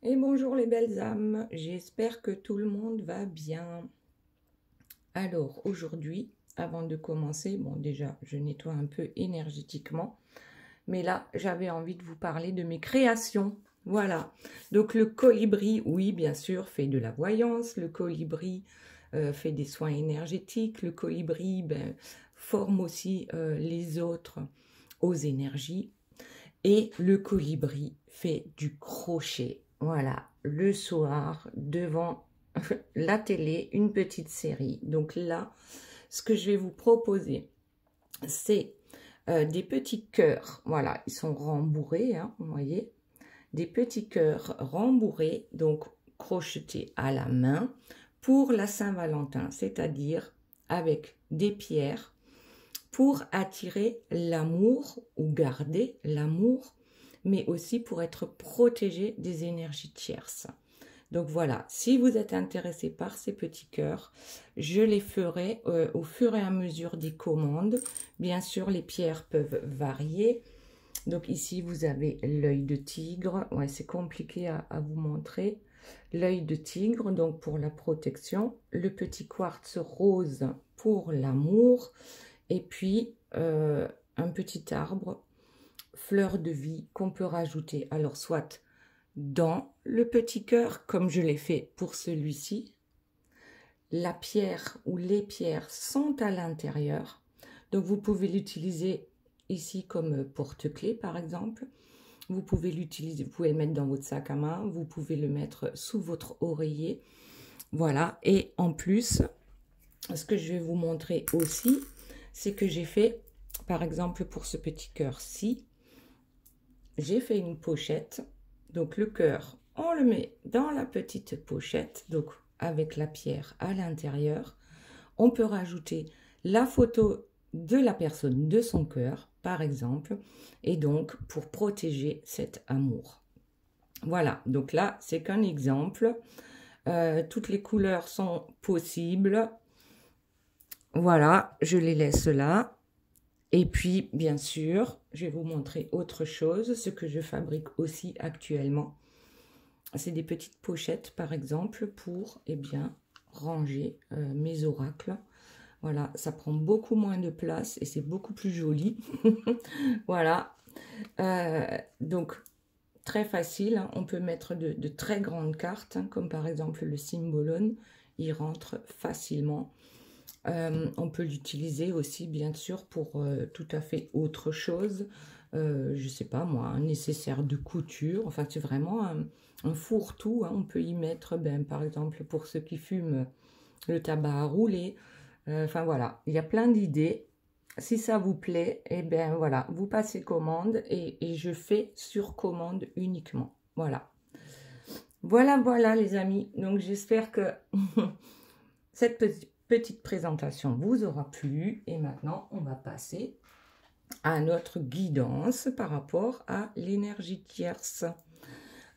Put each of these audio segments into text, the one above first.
Et bonjour les belles âmes, j'espère que tout le monde va bien. Alors aujourd'hui, avant de commencer, bon déjà je nettoie un peu énergétiquement, mais là j'avais envie de vous parler de mes créations. Voilà, donc le colibri, oui bien sûr, fait de la voyance, le colibri fait des soins énergétiques, le colibri forme aussi les autres aux énergies. Et le colibri fait du crochet. Voilà, le soir, devant la télé, une petite série. Donc là, ce que je vais vous proposer, c'est des petits cœurs. Voilà, ils sont rembourrés, hein, vous voyez. Des petits cœurs rembourrés, donc crochetés à la main, pour la Saint-Valentin, c'est-à-dire avec des pierres pour attirer l'amour ou garder l'amour, mais aussi pour être protégé des énergies tierces. Donc voilà, si vous êtes intéressé par ces petits cœurs, je les ferai au fur et à mesure des commandes. Bien sûr, les pierres peuvent varier. Donc ici, vous avez l'œil de tigre. Ouais, c'est compliqué à vous montrer. L'œil de tigre, donc pour la protection. Le petit quartz rose pour l'amour. Et puis, un petit arbre, fleur de vie, qu'on peut rajouter. Alors, soit dans le petit cœur, comme je l'ai fait pour celui-ci. La pierre ou les pierres sont à l'intérieur. Donc, vous pouvez l'utiliser ici comme porte-clés, par exemple. Vous pouvez l'utiliser, vous pouvez le mettre dans votre sac à main. Vous pouvez le mettre sous votre oreiller. Voilà. Et en plus, ce que je vais vous montrer aussi, c'est que j'ai fait, par exemple pour ce petit cœur-ci, j'ai fait une pochette. Donc le cœur, on le met dans la petite pochette, donc avec la pierre à l'intérieur. On peut rajouter la photo de la personne, de son cœur, par exemple, et donc pour protéger cet amour. Voilà, donc là, c'est qu'un exemple. Toutes les couleurs sont possibles. Voilà, je les laisse là. Et puis, bien sûr, je vais vous montrer autre chose, ce que je fabrique aussi actuellement. C'est des petites pochettes, par exemple, pour ranger mes oracles. Voilà, ça prend beaucoup moins de place et c'est beaucoup plus joli. Voilà, donc très facile, hein. On peut mettre de très grandes cartes, hein, comme par exemple le cymbolone, il rentre facilement. On peut l'utiliser aussi, bien sûr, pour tout à fait autre chose. Je ne sais pas moi, un nécessaire de couture. Enfin, c'est vraiment un fourre-tout, hein. On peut y mettre, par exemple, pour ceux qui fument, le tabac à rouler. Enfin, voilà, il y a plein d'idées. Si ça vous plaît, et bien voilà, vous passez commande et je fais sur commande uniquement. Voilà. Voilà, les amis. Donc, j'espère que cette petite présentation vous aura plu. Et maintenant, on va passer à notre guidance par rapport à l'énergie tierce.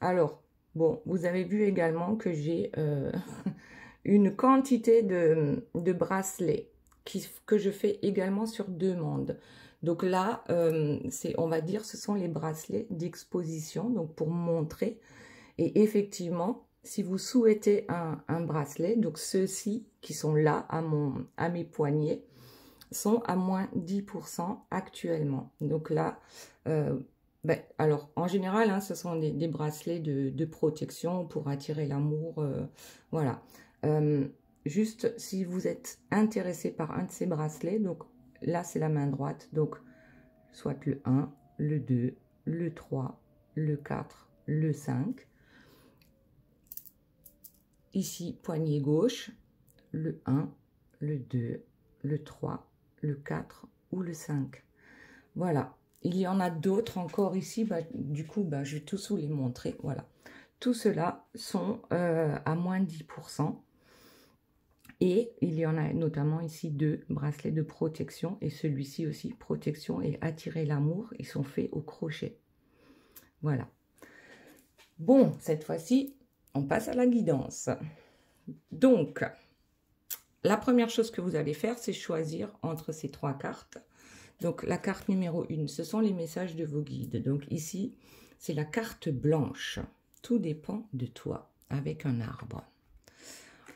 Alors, bon, vous avez vu également que j'ai une quantité de bracelets que je fais également sur demande. Donc là, on va dire, ce sont les bracelets d'exposition, donc pour montrer. Et effectivement, si vous souhaitez un bracelet, donc ceux-ci qui sont là à mes poignets, sont à moins 10% actuellement. Donc là, alors en général, hein, ce sont des bracelets de protection pour attirer l'amour. Voilà. Juste si vous êtes intéressé par un de ces bracelets, donc là c'est la main droite, donc soit le 1, le 2, le 3, le 4, le 5. Ici, poignet gauche, le 1, le 2, le 3, le 4 ou le 5. Voilà. Il y en a d'autres encore ici. Du coup, je vais tous vous les montrer. Voilà. Tout cela sont à moins 10%. Et il y en a notamment ici 2 bracelets de protection. Et celui-ci aussi, protection et attirer l'amour. Ils sont faits au crochet. Voilà. Bon, cette fois-ci, on passe à la guidance. Donc, la première chose que vous allez faire, c'est choisir entre ces 3 cartes. Donc, la carte numéro 1, ce sont les messages de vos guides. Donc, ici, c'est la carte blanche. tout dépend de toi, avec un arbre.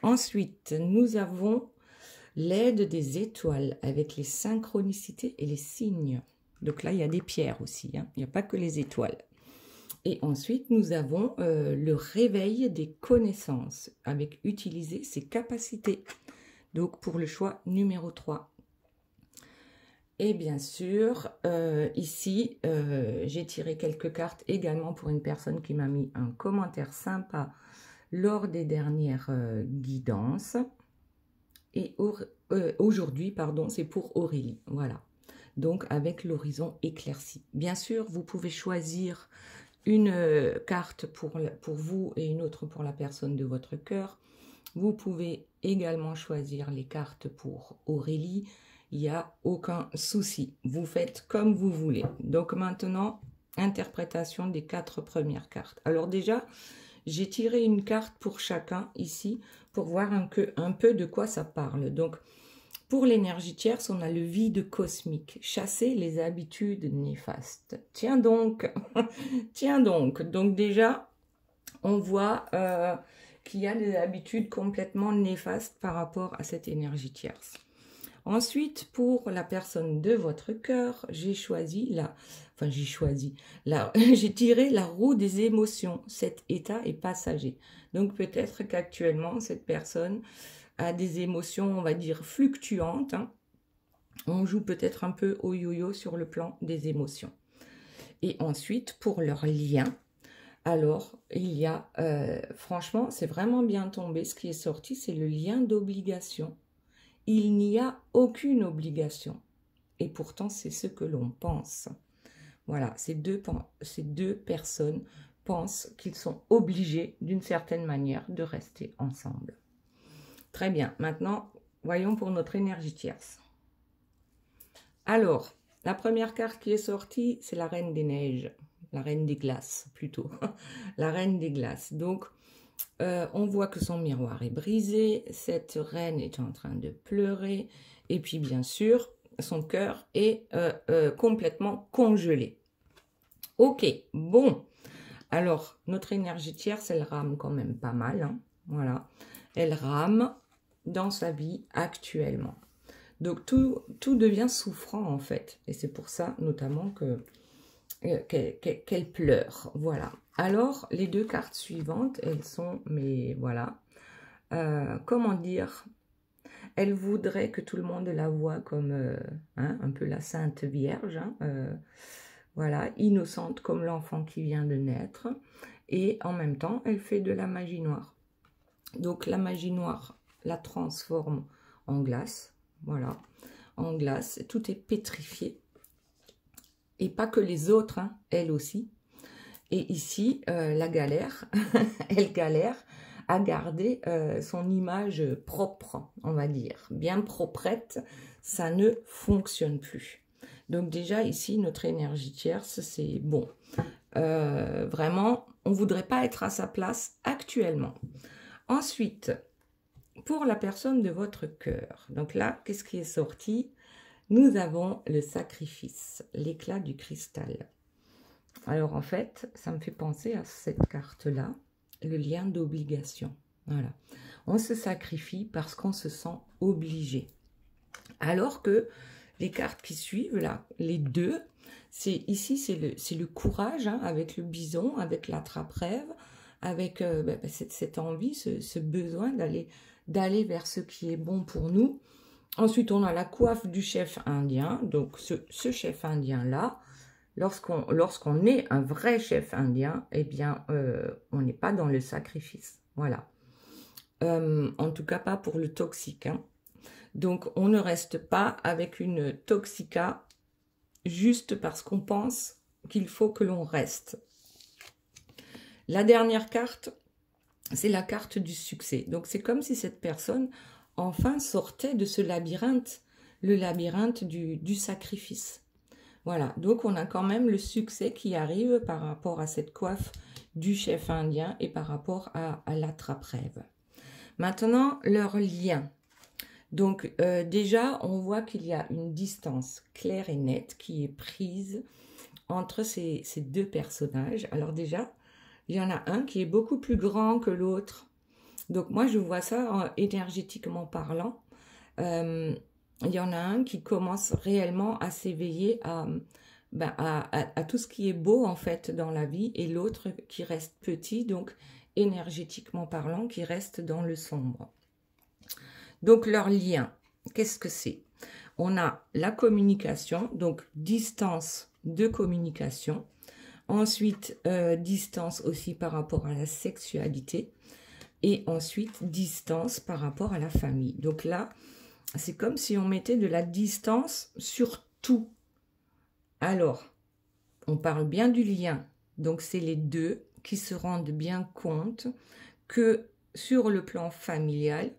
Ensuite, nous avons l'aide des étoiles, avec les synchronicités et les signes. Donc là, il y a des pierres aussi, hein. Il n'y a pas que les étoiles. Et ensuite, nous avons le réveil des connaissances, avec utiliser ses capacités. Donc, pour le choix numéro 3. Et bien sûr, ici, j'ai tiré quelques cartes également pour une personne qui m'a mis un commentaire sympa lors des dernières guidances. Et aujourd'hui, pardon, c'est pour Aurélie. Voilà. Donc, avec l'horizon éclairci. Bien sûr, vous pouvez choisir une carte pour vous et une autre pour la personne de votre cœur. Vous pouvez également choisir les cartes pour Aurélie. Il n'y a aucun souci. Vous faites comme vous voulez. Donc maintenant, interprétation des 4 premières cartes. Alors déjà, j'ai tiré une carte pour chacun ici pour voir un peu de quoi ça parle. Donc, pour l'énergie tierce, on a le vide cosmique. Chasser les habitudes néfastes. Tiens donc, tiens donc. Donc déjà, on voit qu'il y a des habitudes complètement néfastes par rapport à cette énergie tierce. Ensuite, pour la personne de votre cœur, j'ai choisi j'ai tiré la roue des émotions. Cet état est passager. Donc peut-être qu'actuellement, cette personne a des émotions, on va dire, fluctuantes, hein. On joue peut-être un peu au yo-yo sur le plan des émotions. Et ensuite, pour leur lien, alors, il y a, franchement, c'est vraiment bien tombé. Ce qui est sorti, c'est le lien d'obligation. Il n'y a aucune obligation. Et pourtant, c'est ce que l'on pense. Voilà, ces deux personnes pensent qu'ils sont obligés, d'une certaine manière, de rester ensemble. Très bien. Maintenant, voyons pour notre énergie tierce. Alors, la première carte qui est sortie, c'est la Reine des Neiges. La Reine des Glaces, plutôt. La Reine des Glaces. Donc, on voit que son miroir est brisé. Cette reine est en train de pleurer. Et puis, bien sûr, son cœur est complètement congelé. Ok, bon. Alors, notre énergie tierce, elle rame quand même pas mal, hein. Voilà. Elle rame dans sa vie actuellement. Donc, tout devient souffrant, en fait. Et c'est pour ça, notamment, qu'elle pleure. Voilà. Alors, les 2 cartes suivantes, elles sont, mais voilà, comment dire, elle voudrait que tout le monde la voie comme un peu la Sainte Vierge, hein, voilà, innocente comme l'enfant qui vient de naître, et en même temps, elle fait de la magie noire. Donc, la magie noire la transforme en glace, voilà, en glace, tout est pétrifié. Et pas que les autres, hein, elle aussi. Et ici, la galère, elle galère à garder son image propre, on va dire. Bien proprette, ça ne fonctionne plus. Donc déjà, ici, notre énergie tierce, c'est bon. Vraiment, on ne voudrait pas être à sa place actuellement. Ensuite, pour la personne de votre cœur. Donc là, qu'est-ce qui est sorti? Nous avons le sacrifice, l'éclat du cristal. Alors en fait, ça me fait penser à cette carte-là, le lien d'obligation. Voilà. On se sacrifie parce qu'on se sent obligé. Alors que les cartes qui suivent, là, les 2, ici c'est le courage, hein, avec le bison, avec l'attrape-rêve, avec cette envie, ce besoin d'aller vers ce qui est bon pour nous. Ensuite, on a la coiffe du chef indien. Donc, ce chef indien-là, lorsqu'on est un vrai chef indien, eh bien, on n'est pas dans le sacrifice. Voilà. En tout cas, pas pour le toxique, hein. Donc, on ne reste pas avec une toxica juste parce qu'on pense qu'il faut que l'on reste. La dernière carte, c'est la carte du succès. Donc, c'est comme si cette personne, enfin, sortait de ce labyrinthe, le labyrinthe du sacrifice. Voilà, donc on a quand même le succès qui arrive par rapport à cette coiffe du chef indien et par rapport à l'attrape-rêve. Maintenant, leur lien. Donc déjà, on voit qu'il y a une distance claire et nette qui est prise entre ces 2 personnages. Alors déjà, il y en a un qui est beaucoup plus grand que l'autre. Donc moi, je vois ça énergétiquement parlant. Il y en a un qui commence réellement à s'éveiller à tout ce qui est beau en fait dans la vie, et l'autre qui reste petit, donc énergétiquement parlant, qui reste dans le sombre. Donc leur lien, qu'est-ce que c'est? On a la communication, donc distance de communication. Ensuite, distance aussi par rapport à la sexualité. Et ensuite, distance par rapport à la famille. Donc là, c'est comme si on mettait de la distance sur tout. Alors, on parle bien du lien. Donc, c'est les deux qui se rendent bien compte que sur le plan familial,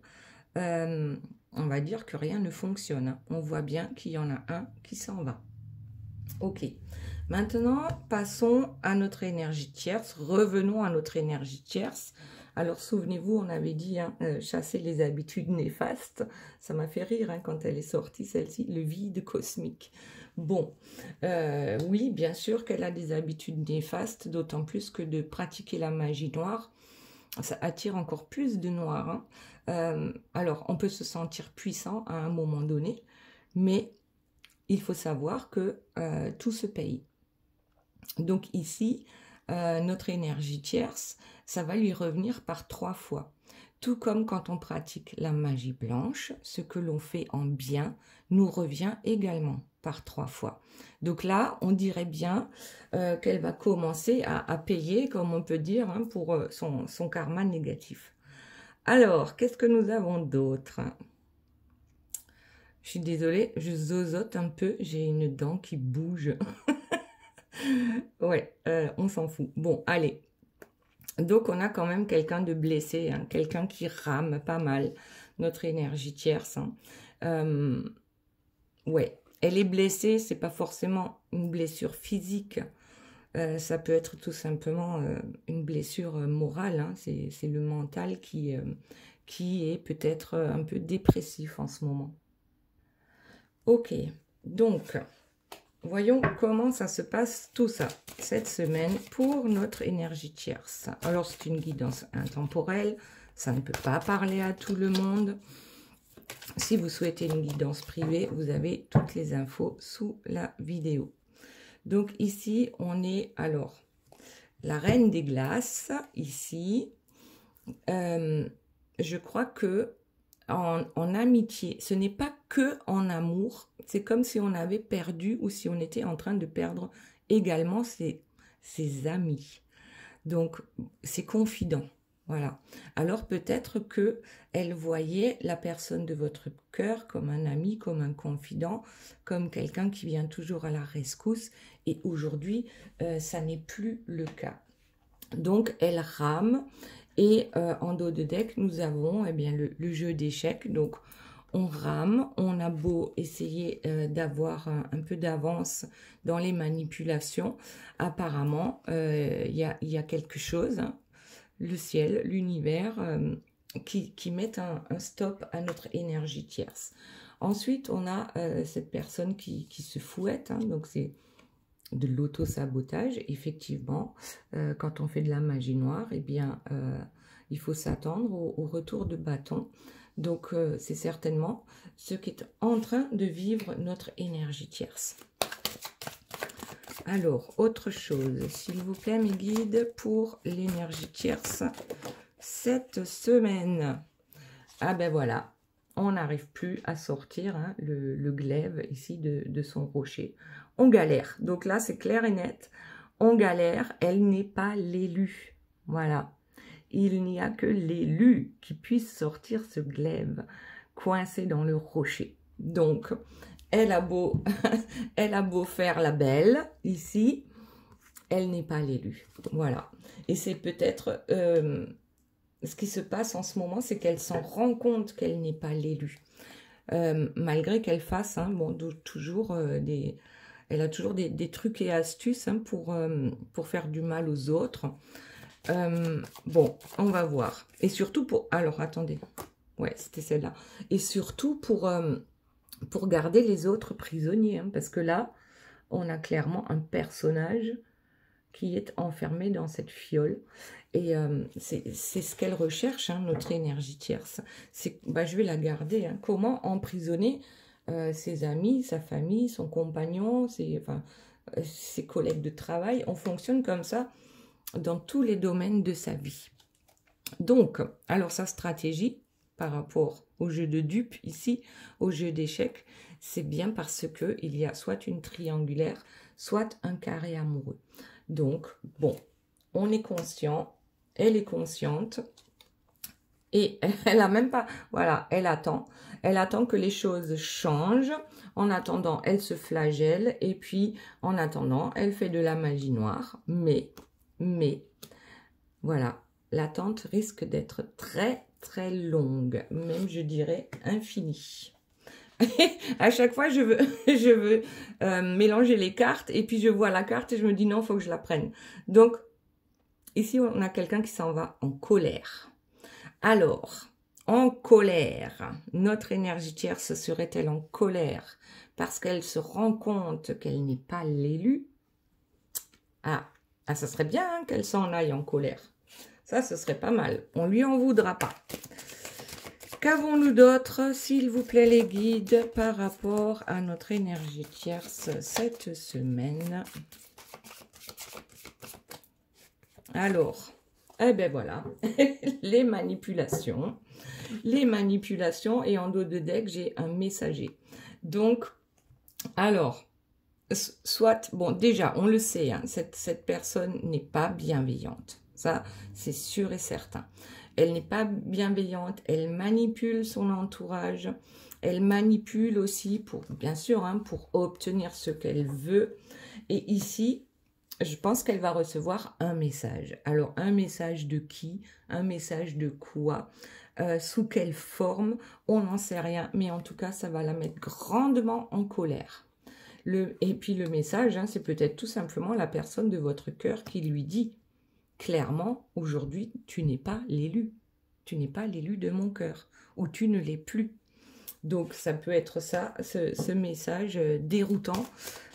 on va dire que rien ne fonctionne. On voit bien qu'il y en a un qui s'en va. Ok. Maintenant, passons à notre énergie tierce. Revenons à notre énergie tierce. Alors, souvenez-vous, on avait dit chasser les habitudes néfastes. Ça m'a fait rire quand elle est sortie, celle-ci, le vide cosmique. Bon, oui, bien sûr qu'elle a des habitudes néfastes, d'autant plus que de pratiquer la magie noire, ça attire encore plus de noirs. Alors, on peut se sentir puissant à un moment donné, mais il faut savoir que tout se paye. Donc ici, notre énergie tierce, ça va lui revenir par 3 fois. Tout comme quand on pratique la magie blanche, ce que l'on fait en bien nous revient également par 3 fois. Donc là, on dirait bien qu'elle va commencer à payer, comme on peut dire, pour son karma négatif. Alors, qu'est-ce que nous avons d'autre? Je suis désolée, je zozote un peu, j'ai une dent qui bouge. Ouais, on s'en fout. Bon, allez. Donc, on a quand même quelqu'un de blessé, quelqu'un qui rame pas mal, notre énergie tierce. Ouais, elle est blessée, c'est pas forcément une blessure physique. Ça peut être tout simplement une blessure morale. C'est le mental qui est peut-être un peu dépressif en ce moment. Ok, donc... voyons comment ça se passe tout ça, cette semaine, pour notre énergie tierce. Alors, c'est une guidance intemporelle, ça ne peut pas parler à tout le monde. Si vous souhaitez une guidance privée, vous avez toutes les infos sous la vidéo. Donc ici, on est, alors, la reine des glaces, ici. Je crois que en amitié, ce n'est pas que en amour, c'est comme si on avait perdu ou si on était en train de perdre également ses amis. Donc, ses confidents, voilà. Alors peut-être que elle voyait la personne de votre cœur comme un ami, comme un confident, comme quelqu'un qui vient toujours à la rescousse, et aujourd'hui, ça n'est plus le cas. Donc, elle rame. Et en dos de deck, nous avons bien, le jeu d'échecs. Donc, on rame, on a beau essayer d'avoir un peu d'avance dans les manipulations. Apparemment, il y a quelque chose, le ciel, l'univers, qui met un stop à notre énergie tierce. Ensuite, on a cette personne qui se fouette, donc c'est de l'auto-sabotage. Effectivement, quand on fait de la magie noire, eh bien, il faut s'attendre au retour de bâton. Donc, c'est certainement ce qui est en train de vivre notre énergie tierce. Alors, autre chose, s'il vous plaît, mes guides, pour l'énergie tierce cette semaine. Ah ben voilà, on n'arrive plus à sortir le glaive ici de son rocher. On galère. Donc là, c'est clair et net. On galère. Elle n'est pas l'élu. Voilà. Il n'y a que l'élu qui puisse sortir ce glaive coincé dans le rocher. Donc, elle a beau, elle a beau faire la belle ici, elle n'est pas l'élu. Voilà. Et c'est peut-être... ce qui se passe en ce moment, c'est qu'elle s'en rend compte qu'elle n'est pas l'élu. Malgré qu'elle fasse, bon, toujours elle a toujours des trucs et astuces pour faire du mal aux autres. Bon, on va voir. Et surtout pour... Alors, attendez. Ouais, c'était celle-là. Et surtout pour garder les autres prisonniers. Parce que là, on a clairement un personnage qui est enfermée dans cette fiole. Et c'est ce qu'elle recherche, hein, notre énergie tierce. Bah, je vais la garder. Hein. Comment emprisonner ses amis, sa famille, son compagnon, ses collègues de travail. On fonctionne comme ça dans tous les domaines de sa vie. Donc, alors sa stratégie par rapport au jeu de dupes ici, au jeu d'échecs, c'est bien parce qu'il y a soit une triangulaire, soit un carré amoureux. Donc, bon, on est conscient, elle est consciente, et elle a même pas, voilà, elle attend que les choses changent. En attendant, elle se flagelle, et puis en attendant, elle fait de la magie noire. Mais, voilà, l'attente risque d'être très, très longue, même je dirais infinie. À chaque fois, je veux mélanger les cartes, et puis je vois la carte et je me dis non, il faut que je la prenne. Donc, ici, on a quelqu'un qui s'en va en colère. Alors, en colère, notre énergie tierce serait-elle en colère parce qu'elle se rend compte qu'elle n'est pas l'élu? Ah, ça serait bien hein, qu'elle s'en aille en colère. Ça, ce serait pas mal. On lui en voudra pas. Qu'avons-nous d'autre, s'il vous plaît, les guides, par rapport à notre énergie tierce cette semaine? Alors, eh ben voilà, les manipulations. Les manipulations, et en dos de deck, j'ai un messager. Donc, alors, soit, bon, déjà, on le sait, hein, cette personne n'est pas bienveillante. Ça, c'est sûr et certain. Elle n'est pas bienveillante, elle manipule son entourage, elle manipule aussi, bien sûr, hein, pour obtenir ce qu'elle veut. Et ici, je pense qu'elle va recevoir un message. Alors, un message de qui? Un message de quoi? Sous quelle forme? On n'en sait rien, mais en tout cas, ça va la mettre grandement en colère. Et puis le message, hein, c'est peut-être tout simplement la personne de votre cœur qui lui dit clairement, aujourd'hui, tu n'es pas l'élu. Tu n'es pas l'élu de mon cœur, ou tu ne l'es plus. Donc, ça peut être ça, ce message déroutant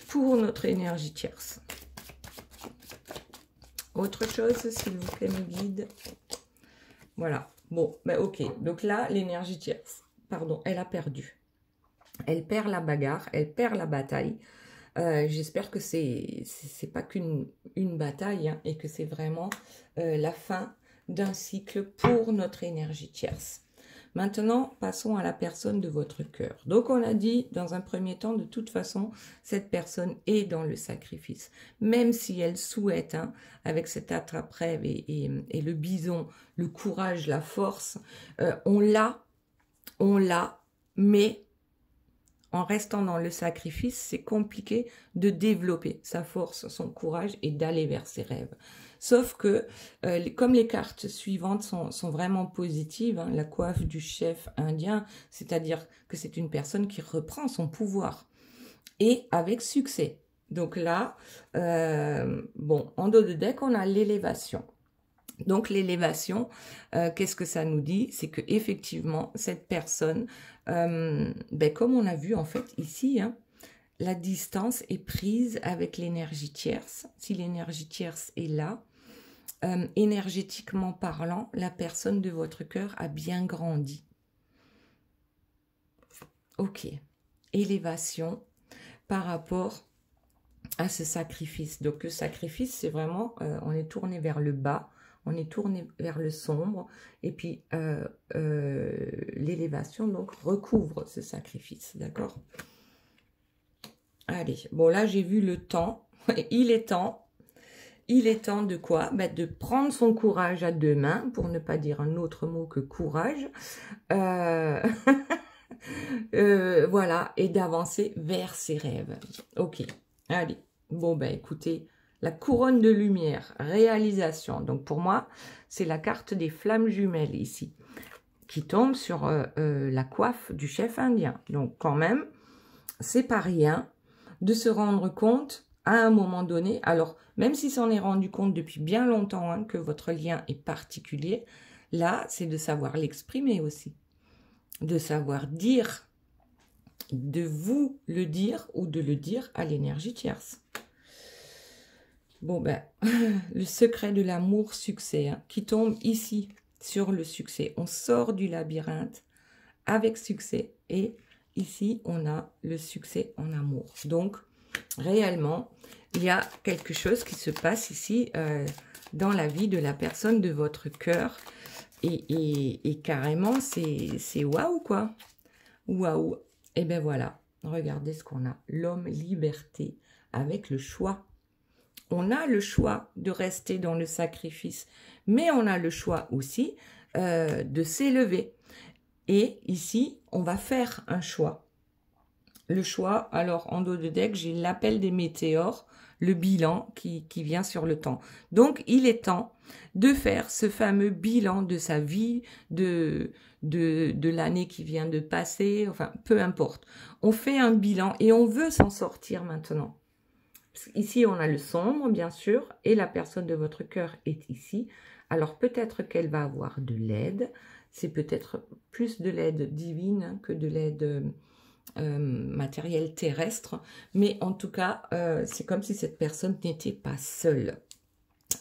pour notre énergie tierce. Autre chose, s'il vous plaît, mes guides. Voilà. Bon, ben ok. Donc là, l'énergie tierce, pardon, elle a perdu. Elle perd la bagarre, elle perd la bataille. J'espère que c'est pas qu'une bataille hein, et que c'est vraiment la fin d'un cycle pour notre énergie tierce. Maintenant, passons à la personne de votre cœur. Donc, on a dit, dans un premier temps, de toute façon, cette personne est dans le sacrifice. Même si elle souhaite, hein, avec cet attrape-rêve et le bison, le courage, la force, on l'a, mais en restant dans le sacrifice, c'est compliqué de développer sa force, son courage et d'aller vers ses rêves. Sauf que, comme les cartes suivantes sont vraiment positives, hein, la coiffe du chef indien, c'est-à-dire que c'est une personne qui reprend son pouvoir, et avec succès. Donc là, bon, en dos de deck, on a l'élévation. Donc l'élévation, qu'est-ce que ça nous dit? C'est que effectivement cette personne, comme on a vu en fait ici, hein, la distance est prise avec l'énergie tierce. Si l'énergie tierce est là, énergétiquement parlant, la personne de votre cœur a bien grandi. Ok, élévation par rapport à ce sacrifice. Donc le sacrifice, c'est vraiment, on est tourné vers le bas, on est tourné vers le sombre, et puis l'élévation donc recouvre ce sacrifice, d'accord? Allez, bon là j'ai vu le temps, il est temps de quoi? De prendre son courage à deux mains, pour ne pas dire un autre mot que courage, voilà, et d'avancer vers ses rêves. Ok, allez, bon écoutez, la couronne de lumière, réalisation. Donc pour moi, c'est la carte des flammes jumelles ici, qui tombe sur la coiffe du chef indien. Donc quand même, c'est pas rien de se rendre compte à un moment donné, alors même si s'en est rendu compte depuis bien longtemps hein, que votre lien est particulier, là, c'est de savoir l'exprimer aussi, de savoir dire, de vous le dire ou de le dire à l'énergie tierce. Bon, ben, le secret de l'amour, succès, hein, qui tombe ici sur le succès. On sort du labyrinthe avec succès et ici, on a le succès en amour. Donc, réellement, il y a quelque chose qui se passe ici dans la vie de la personne de votre cœur. Et carrément, c'est waouh, quoi. Waouh. Et ben voilà, regardez ce qu'on a. L'homme liberté avec le choix. On a le choix de rester dans le sacrifice, mais on a le choix aussi de s'élever. Et ici, on va faire un choix. Le choix, alors en dos de deck, j'ai l'appel des météores, le bilan qui vient sur le temps. Donc, il est temps de faire ce fameux bilan de sa vie, de l'année qui vient de passer, enfin, peu importe. On fait un bilan et on veut s'en sortir maintenant. Ici, on a le sombre, bien sûr, et la personne de votre cœur est ici. Alors, peut-être qu'elle va avoir de l'aide. C'est peut-être plus de l'aide divine que de l'aide matérielle terrestre. Mais en tout cas, c'est comme si cette personne n'était pas seule.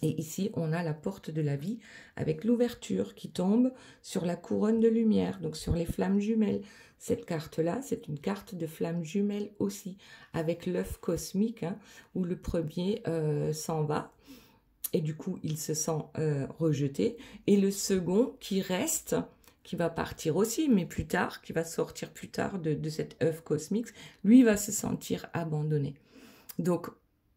Et ici, on a la porte de la vie avec l'ouverture qui tombe sur la couronne de lumière, donc sur les flammes jumelles. Cette carte-là, c'est une carte de flammes jumelles aussi, avec l'œuf cosmique, hein, où le premier s'en va, et du coup, il se sent rejeté. Et le second qui reste, qui va partir aussi, mais plus tard, qui va sortir plus tard de cet œuf cosmique, lui va se sentir abandonné. Donc,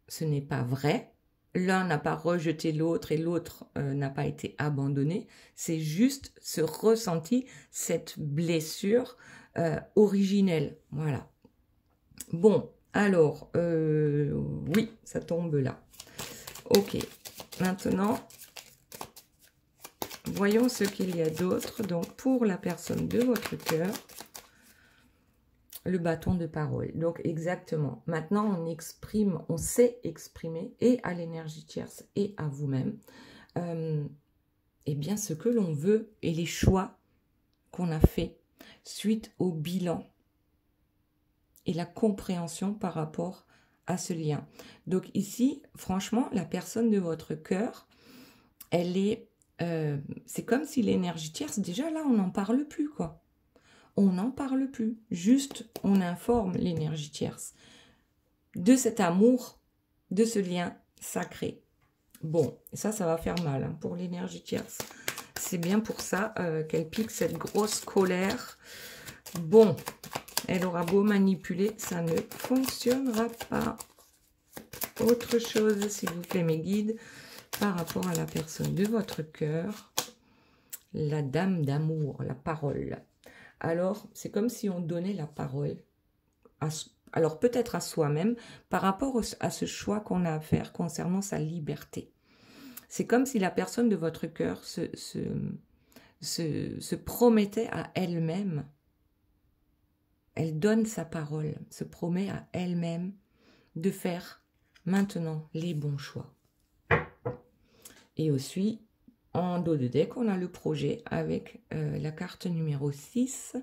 ce n'est pas vrai. L'un n'a pas rejeté l'autre et l'autre n'a pas été abandonné. C'est juste ce ressenti, cette blessure originelle. Voilà. Bon, alors, oui, ça tombe là. Ok, maintenant, voyons ce qu'il y a d'autre. Donc, pour la personne de votre cœur, le bâton de parole. Donc, exactement. Maintenant, on exprime, on sait exprimer et à l'énergie tierce et à vous-même, eh bien, ce que l'on veut et les choix qu'on a fait suite au bilan et la compréhension par rapport à ce lien. Donc ici, franchement, la personne de votre cœur, elle est... c'est comme si l'énergie tierce, déjà là, on n'en parle plus, quoi. On n'en parle plus. Juste, on informe l'énergie tierce de cet amour, de ce lien sacré. Bon, ça va faire mal hein, pour l'énergie tierce. C'est bien pour ça qu'elle pique cette grosse colère. Bon, elle aura beau manipuler, ça ne fonctionnera pas. Autre chose, s'il vous plaît, mes guides, par rapport à la personne de votre cœur, la dame d'amour, la parole. Alors, c'est comme si on donnait la parole, alors peut-être à soi-même, par rapport à ce choix qu'on a à faire concernant sa liberté. C'est comme si la personne de votre cœur se promettait à elle-même. Elle donne sa parole, se promet à elle-même de faire maintenant les bons choix. Et aussi, en dos de deck, on a le projet avec la carte numéro 6.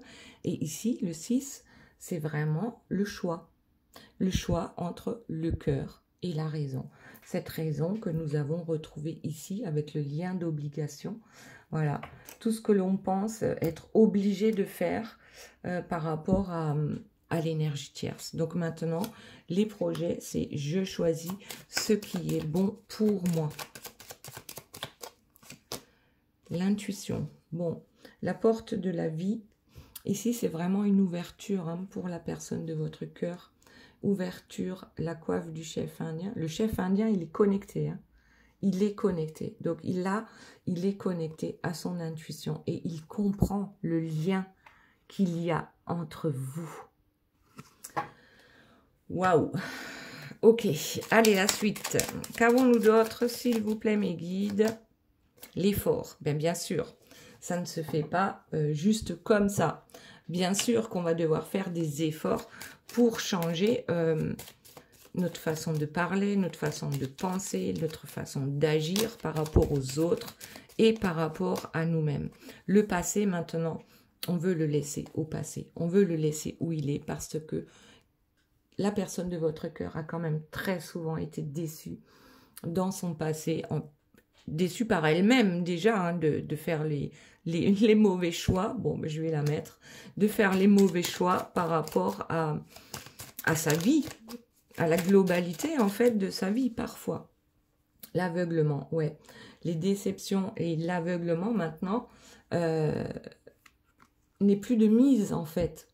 Et ici, le 6, c'est vraiment le choix. Le choix entre le cœur et la raison. Cette raison que nous avons retrouvée ici avec le lien d'obligation. Voilà, tout ce que l'on pense être obligé de faire par rapport à l'énergie tierce. Donc maintenant, les projets, c'est je choisis ce qui est bon pour moi. L'intuition. Bon, la porte de la vie. Ici, c'est vraiment une ouverture hein, pour la personne de votre cœur. Ouverture, la coiffe du chef indien. Le chef indien, il est connecté. Hein. Il est connecté. Donc, il est connecté à son intuition et il comprend le lien qu'il y a entre vous. Waouh! Ok, allez, la suite. Qu'avons-nous d'autre, s'il vous plaît, mes guides? L'effort, bien sûr, ça ne se fait pas juste comme ça. Bien sûr qu'on va devoir faire des efforts pour changer notre façon de parler, notre façon de penser, notre façon d'agir par rapport aux autres et par rapport à nous-mêmes. Le passé, maintenant, on veut le laisser au passé. On veut le laisser où il est parce que la personne de votre cœur a quand même très souvent été déçue dans son passé, déçue par elle-même déjà, hein, de faire les mauvais choix. Bon, ben, je vais la mettre. De faire les mauvais choix par rapport à sa vie, à la globalité, en fait, de sa vie, parfois. L'aveuglement, ouais. Les déceptions et l'aveuglement, maintenant, n'est plus de mise, en fait.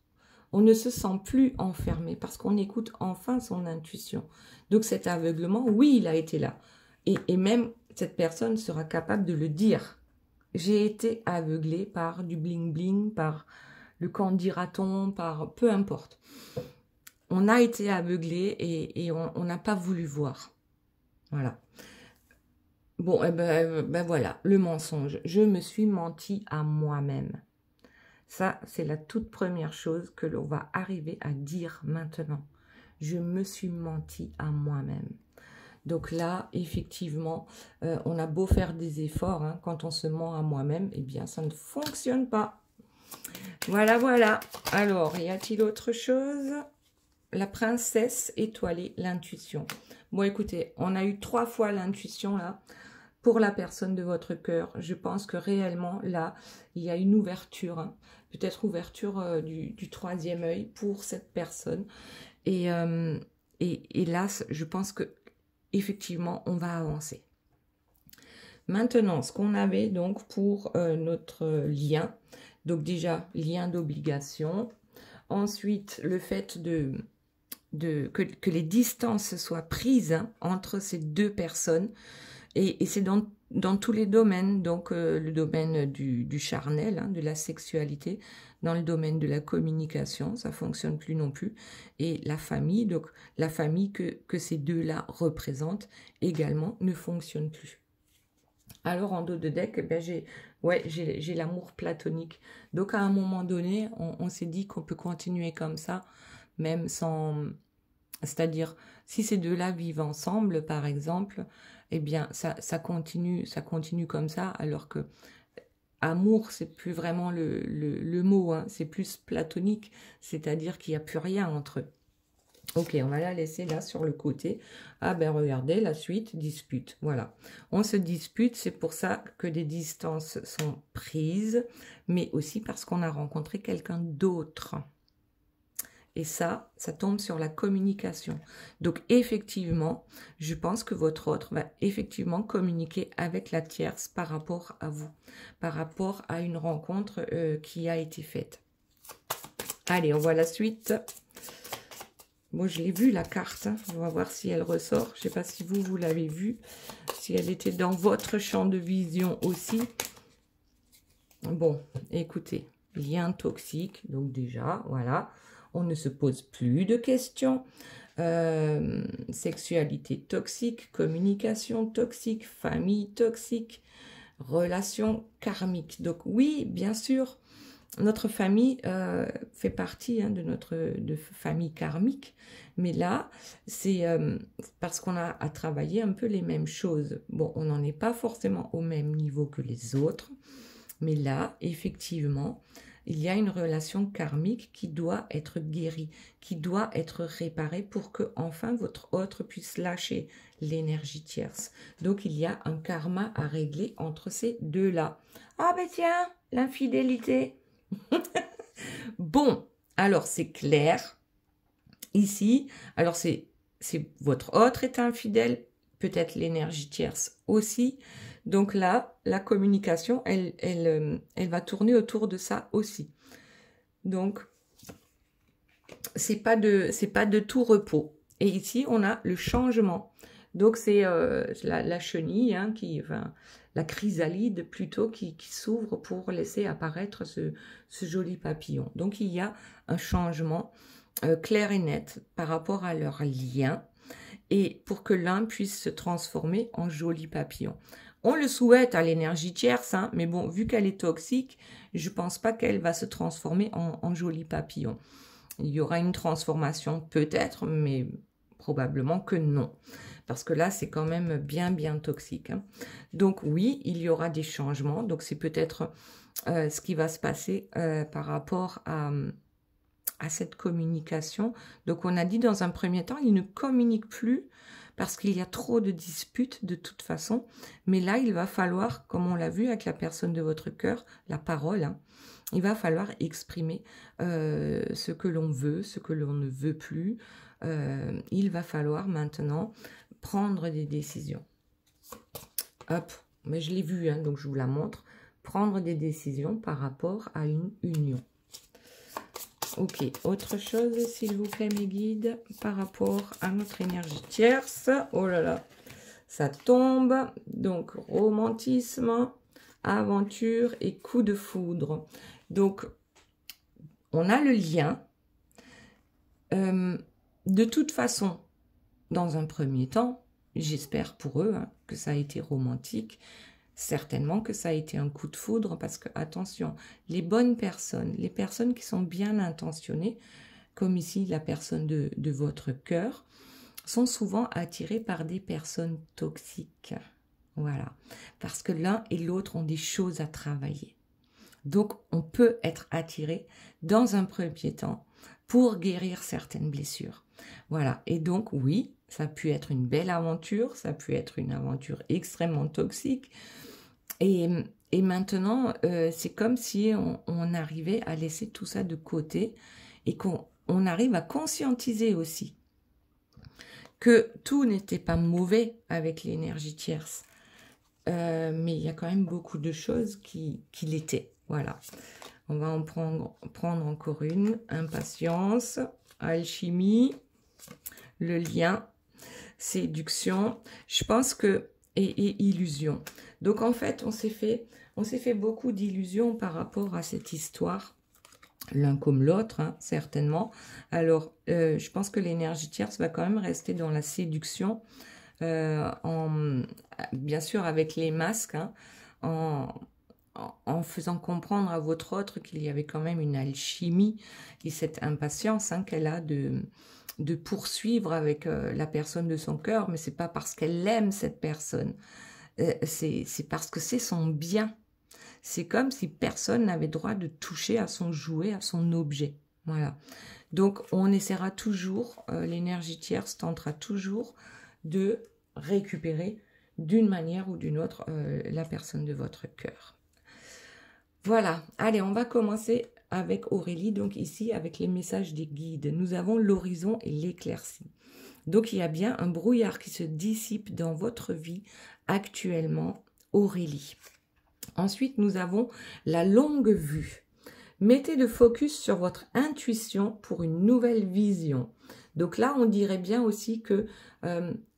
On ne se sent plus enfermé parce qu'on écoute enfin son intuition. Donc cet aveuglement, oui, il a été là. Et même cette personne sera capable de le dire. J'ai été aveuglée par du bling-bling, par le qu'en dira-t-on, par peu importe. On a été aveuglé et on n'a pas voulu voir. Voilà. Bon, eh ben voilà, le mensonge. Je me suis menti à moi-même. Ça, c'est la toute première chose que l'on va arriver à dire maintenant. Je me suis menti à moi-même. Donc là, effectivement, on a beau faire des efforts, hein, quand on se ment à moi-même, eh bien, ça ne fonctionne pas. Voilà, voilà. Alors, y a-t-il autre chose? La princesse étoilée, l'intuition. Bon, écoutez, on a eu 3 fois l'intuition, là, pour la personne de votre cœur. Je pense que réellement, là, il y a une ouverture, hein, peut-être ouverture du 3e œil pour cette personne. Et là, je pense que effectivement, on va avancer. Maintenant, ce qu'on avait donc pour notre lien, donc déjà, lien d'obligation. Ensuite, le fait que les distances soient prises, hein, entre ces 2 personnes. Et c'est dans tous les domaines, donc le domaine du charnel, hein, de la sexualité, dans le domaine de la communication, ça ne fonctionne plus non plus, et la famille, donc la famille que ces deux-là représentent également ne fonctionne plus. Alors en dos de deck, eh ben, j'ai l'amour platonique. Donc à un moment donné, on s'est dit qu'on peut continuer comme ça, même sans... C'est-à-dire, si ces deux-là vivent ensemble, par exemple, eh bien, ça continue comme ça, alors que amour, c'est plus vraiment le mot, hein, c'est plus platonique, c'est-à-dire qu'il n'y a plus rien entre eux. Ok, on va la laisser là sur le côté. Ah ben regardez, la suite, dispute. Voilà, on se dispute, c'est pour ça que des distances sont prises, mais aussi parce qu'on a rencontré quelqu'un d'autre. Et ça tombe sur la communication. Donc, effectivement, je pense que votre autre va effectivement communiquer avec la tierce par rapport à vous, par rapport à une rencontre qui a été faite. Allez, on voit la suite. Bon, je l'ai vue, la carte. Hein. On va voir si elle ressort. Je ne sais pas si vous l'avez vue, si elle était dans votre champ de vision aussi. Bon, écoutez, lien toxique. Donc déjà, voilà. On ne se pose plus de questions. Sexualité toxique, communication toxique, famille toxique, relation karmique. Donc oui, bien sûr, notre famille fait partie, hein, de notre famille karmique. Mais là, c'est parce qu'on a à travailler un peu les mêmes choses. Bon, on n'en est pas forcément au même niveau que les autres. Mais là, effectivement, il y a une relation karmique qui doit être guérie, qui doit être réparée pour que enfin votre autre puisse lâcher l'énergie tierce. Donc, il y a un karma à régler entre ces deux-là. Ah ben tiens, l'infidélité. Bon, alors c'est clair. Ici, alors c'est votre autre est infidèle, peut-être l'énergie tierce aussi. Donc là, la communication, elle va tourner autour de ça aussi. Donc, c'est pas de tout repos. Et ici, on a le changement. Donc, c'est la chenille, hein, enfin, la chrysalide plutôt, qui s'ouvre pour laisser apparaître ce joli papillon. Donc, il y a un changement clair et net par rapport à leur lien et pour que l'un puisse se transformer en joli papillon. On le souhaite à l'énergie tierce, hein, mais bon, vu qu'elle est toxique, je ne pense pas qu'elle va se transformer en joli papillon. Il y aura une transformation peut-être, mais probablement que non. Parce que là, c'est quand même bien toxique. Hein. Donc oui, il y aura des changements. Donc c'est peut-être ce qui va se passer par rapport à à cette communication. Donc, on a dit dans un premier temps, il ne communique plus parce qu'il y a trop de disputes de toute façon. Mais là, il va falloir, comme on l'a vu avec la personne de votre cœur, la parole, hein, il va falloir exprimer ce que l'on veut, ce que l'on ne veut plus. Il va falloir maintenant prendre des décisions. Hop, mais je l'ai vu, hein, donc je vous la montre. Prendre des décisions par rapport à une union. Ok, autre chose, s'il vous plaît, mes guides, par rapport à notre énergie tierce. Oh là là, ça tombe. Donc, romantisme, aventure et coup de foudre. Donc, on a le lien. De toute façon, dans un premier temps, j'espère pour eux hein, que ça a été romantique. Certainement que ça a été un coup de foudre parce que, attention, les bonnes personnes, les personnes qui sont bien intentionnées, comme ici la personne de votre cœur, sont souvent attirées par des personnes toxiques. Voilà. Parce que l'un et l'autre ont des choses à travailler. Donc, on peut être attiré dans un premier temps pour guérir certaines blessures. Voilà. Et donc, oui, ça a pu être une belle aventure, ça a pu être une aventure extrêmement toxique. Et maintenant, c'est comme si on arrivait à laisser tout ça de côté et qu'on arrive à conscientiser aussi que tout n'était pas mauvais avec l'énergie tierce. Mais il y a quand même beaucoup de choses qui l'étaient. Voilà. On va en prendre encore une. Impatience, alchimie, le lien, séduction. Je pense que... Et illusion. Donc, en fait, on s'est fait beaucoup d'illusions par rapport à cette histoire. L'un comme l'autre, hein, certainement. Alors, je pense que l'énergie tierce va quand même rester dans la séduction. Bien sûr avec les masques, hein, en faisant comprendre à votre autre qu'il y avait quand même une alchimie et cette impatience hein, qu'elle a de poursuivre avec la personne de son cœur, mais c'est pas parce qu'elle aime cette personne, c'est parce que c'est son bien. C'est comme si personne n'avait droit de toucher à son jouet, à son objet. Voilà. Donc on essaiera toujours, l'énergie tierce tentera toujours de récupérer d'une manière ou d'une autre la personne de votre cœur. Voilà, allez, on va commencer avec Aurélie, donc ici avec les messages des guides. Nous avons l'horizon et l'éclaircie. Donc il y a bien un brouillard qui se dissipe dans votre vie actuellement, Aurélie. Ensuite, nous avons la longue vue. Mettez le focus sur votre intuition pour une nouvelle vision. Donc là, on dirait bien aussi que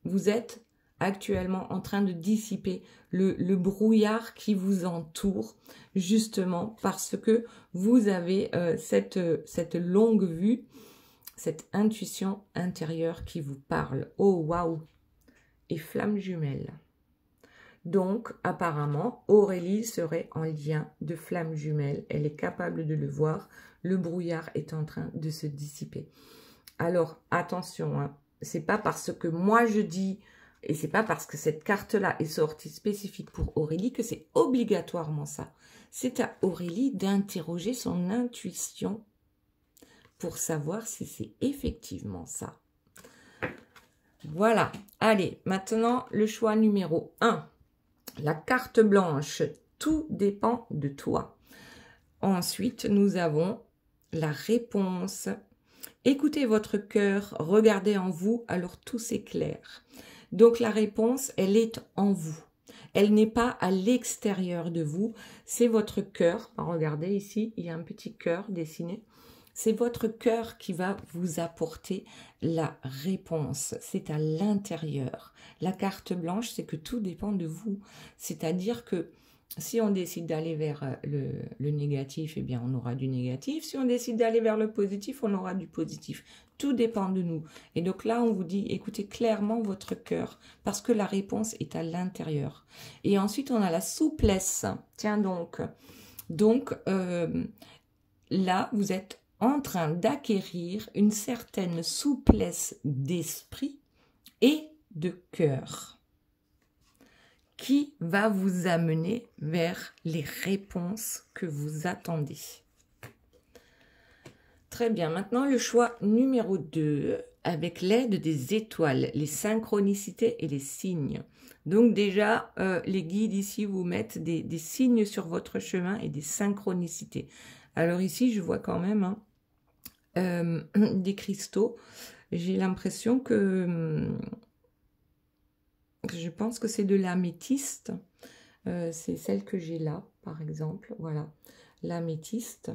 vous êtes actuellement en train de dissiper le brouillard qui vous entoure, justement parce que vous avez cette longue vue, cette intuition intérieure qui vous parle. Oh, waouh! Et flamme jumelle. Donc, apparemment, Aurélie serait en lien de flamme jumelle. Elle est capable de le voir. Le brouillard est en train de se dissiper. Alors, attention, hein, c'est pas parce que moi je dis, et c'est pas parce que cette carte-là est sortie spécifique pour Aurélie que c'est obligatoirement ça. C'est à Aurélie d'interroger son intuition pour savoir si c'est effectivement ça. Voilà. Allez, maintenant, le choix numéro 1. La carte blanche, tout dépend de toi. Ensuite, nous avons la réponse. Écoutez votre cœur, regardez en vous, alors tout s'éclaire. Donc la réponse, elle est en vous. Elle n'est pas à l'extérieur de vous, c'est votre cœur. Regardez ici, il y a un petit cœur dessiné. C'est votre cœur qui va vous apporter la réponse. C'est à l'intérieur. La carte blanche, c'est que tout dépend de vous. C'est-à-dire que si on décide d'aller vers le négatif, eh bien, on aura du négatif. Si on décide d'aller vers le positif, on aura du positif. Tout dépend de nous. Et donc là, on vous dit, écoutez clairement votre cœur, parce que la réponse est à l'intérieur. Et ensuite, on a la souplesse. Tiens donc. Donc, là, vous êtes en train d'acquérir une certaine souplesse d'esprit et de cœur qui va vous amener vers les réponses que vous attendez. Très bien. Maintenant, le choix numéro 2, avec l'aide des étoiles, les synchronicités et les signes. Donc déjà, les guides ici vous mettent des signes sur votre chemin et des synchronicités. Alors ici, je vois quand même des cristaux. J'ai l'impression que je pense que c'est de l'améthyste. C'est celle que j'ai là, par exemple. Voilà, l'améthyste.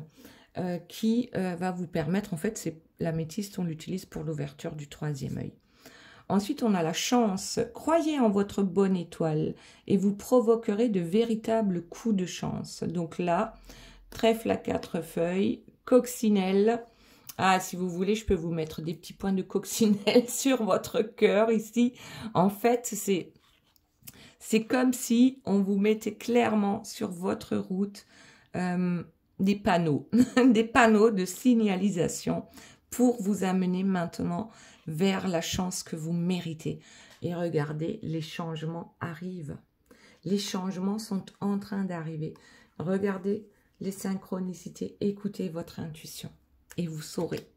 Qui va vous permettre, en fait, c'est l'améthyste, on l'utilise pour l'ouverture du troisième œil. Ensuite, on a la chance. Croyez en votre bonne étoile et vous provoquerez de véritables coups de chance. Donc là, trèfle à 4 feuilles, coccinelle. Ah, si vous voulez, je peux vous mettre des petits points de coccinelle sur votre cœur ici. En fait, c'est comme si on vous mettait clairement sur votre route des panneaux, des panneaux de signalisation pour vous amener maintenant vers la chance que vous méritez. Et regardez, les changements arrivent. Les changements sont en train d'arriver. Regardez les synchronicités, écoutez votre intuition et vous saurez.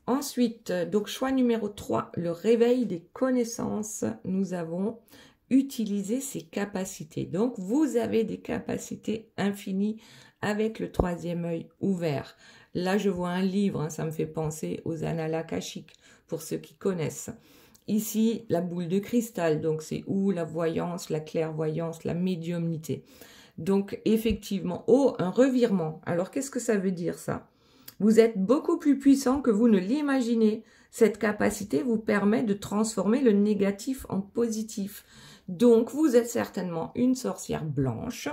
Ensuite, donc choix numéro 3, le réveil des connaissances. Nous avons utilisé ses capacités. Donc, vous avez des capacités infinies avec le troisième œil ouvert. Là, je vois un livre, hein, ça me fait penser aux annales akashiques, pour ceux qui connaissent. Ici, la boule de cristal, donc c'est où la voyance, la clairvoyance, la médiumnité. Donc, effectivement, oh, un revirement. Alors, qu'est-ce que ça veut dire, ça? Vous êtes beaucoup plus puissant que vous ne l'imaginez. Cette capacité vous permet de transformer le négatif en positif. Donc, vous êtes certainement une sorcière blanche,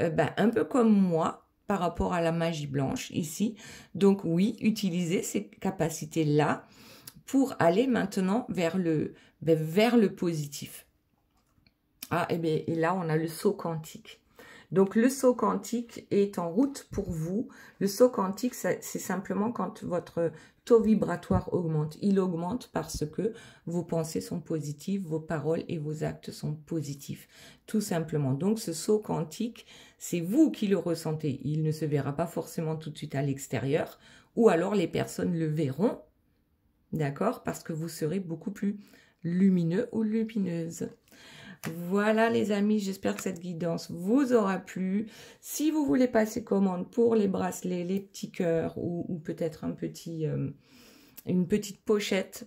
un peu comme moi, par rapport à la magie blanche ici. Donc, oui, utilisez ces capacités-là pour aller maintenant vers le positif. Ah, et là, on a le saut quantique. Donc, le saut quantique est en route pour vous. Le saut quantique, c'est simplement quand votre taux vibratoire augmente. Il augmente parce que vos pensées sont positives, vos paroles et vos actes sont positifs. Tout simplement. Donc, ce saut quantique, c'est vous qui le ressentez. Il ne se verra pas forcément tout de suite à l'extérieur. Ou alors, les personnes le verront. D'accord? Parce que vous serez beaucoup plus lumineux ou lumineuse. Voilà les amis, j'espère que cette guidance vous aura plu. Si vous voulez passer commande pour les bracelets, les petits cœurs ou peut-être une petite pochette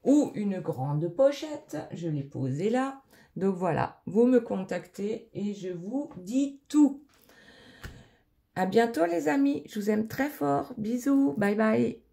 ou une grande pochette, je l'ai posée là. Donc voilà, vous me contactez et je vous dis tout. À bientôt les amis, je vous aime très fort. Bisous, bye bye.